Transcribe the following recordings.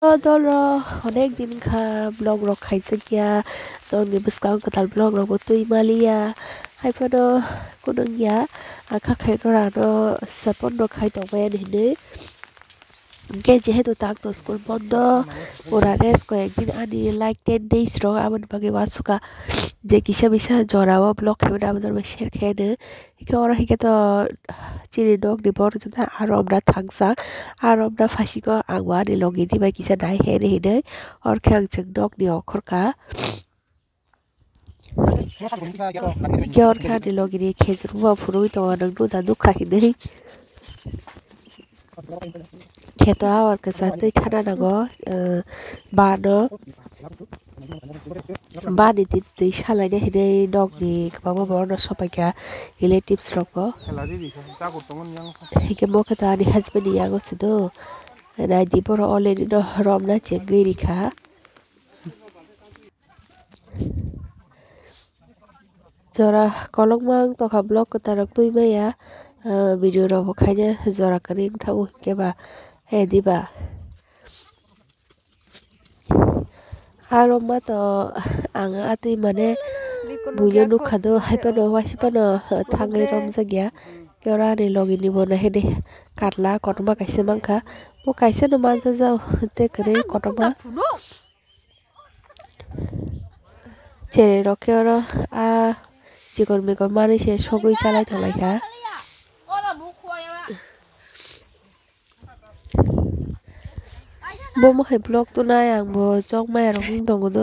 Dolo honek din kha blog rok khaisa kya don ni biskang katal blog rok botui malia hai pano kunung ya kha khai no no sapon no khai tong bayan hine ke যেহেতু tak to school bondo pura res ko ekdin ani like 10 days ro aban bagi wasuka je kisa bisa jorawa blog khebe আমাদের share khede ke ora hike to chiri dog di bor jona aro আমরা thangsa aro আমরা fashi ko agwa ni logi di ba kisa dai he ni hide or khang cheng dog ni okhor ka ke or kha ni logi ni khejru ba phurui to nang du da dukha hide खेतो और के साथ खाना नगो बानो बानी दी शालायने हिने दगनि गोबां माबानो सबायगा relatives रको हिके मोके त आनि हस्बेंड यागो सिदो ना दि बर अलरेडी न रमना चेगैरिखा जरा कलंगमां तखा ब्लॉग को तरक तुइमाया भिडियो रबो खायनो जरा करिं थाउ केबा हे दिबा aro mato anga ati mane buyo nukhado haipano wasipano thangai romjagya kera ni logi ni bona hede katla kotoma kaise mangkha mo kaise no manja jao te kare kotoma chere rokero a chikon mekon mani se sogoi chalai thalaikha Bomo hai blog tu na yang bo chok mai rong dong do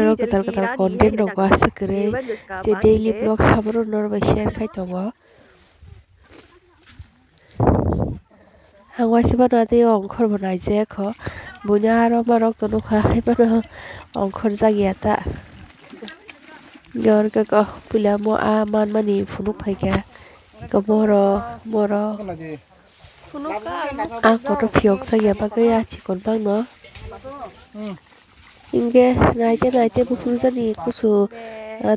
ro katar content rong wa sikre je daily blog habro nor ba share khai tongo hangwa siba na te ongkhor banai je kho bunya ro ma rok to kha hai pa no ongkhor jagya ta yor ka ko pula mo a man mani phunuk phai ka ko moro Ako to phiok sa ya bagaya chikon bang no inge naite bufur jani kusu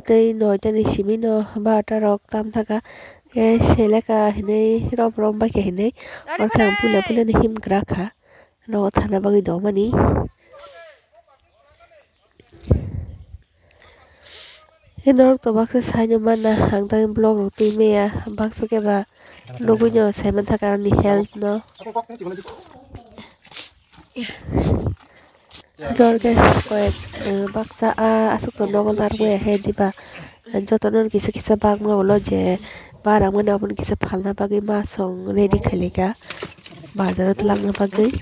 tei noi tani simi no ba ta rok tam thaka ke seleka hinei rob ba ke hinei or kham pula ni him krakha no thana bagi do mani Enor to bakse sanya mana hangtang blog ruti meya bakse ke ba logunyo semen thakar ni health no Dorge koek baksa asuk to nogol tar we he diba jotonon kisa bag mo lo je barang mo na pun kisa phalna bagi ma song ready khalega bazarat langna bagi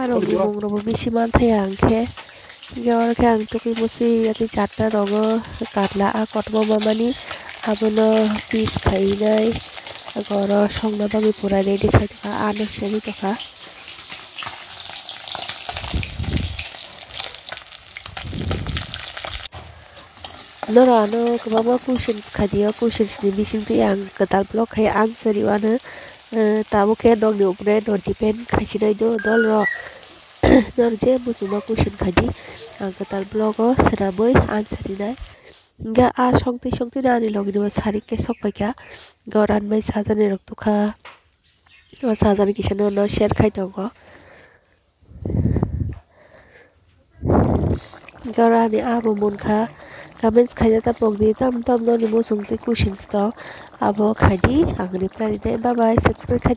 aro bung robo bisi man thayang khe yor khang tuki musi ati chatta rogo katla a kotmo mamani abono piece khainai agora songna bagi pura ready khaika ano seri toka Nora no kubama questions khadia questions ni bising ti ang katal blog khai answer iwana tabo ke dog ni upre no depend khachinai do dol ro nor je bujuma question khadi ang katal blog o sraboi answer inai ga a songti na ni logi no sari ke sok paikya goran mai sajane rok tukha o sajane kisano no share khai tongo gorani abo munkha comments khaya ta pogdi tam no ni mo sungti questions to abo khadi ang reply dai bye bye subscribe khai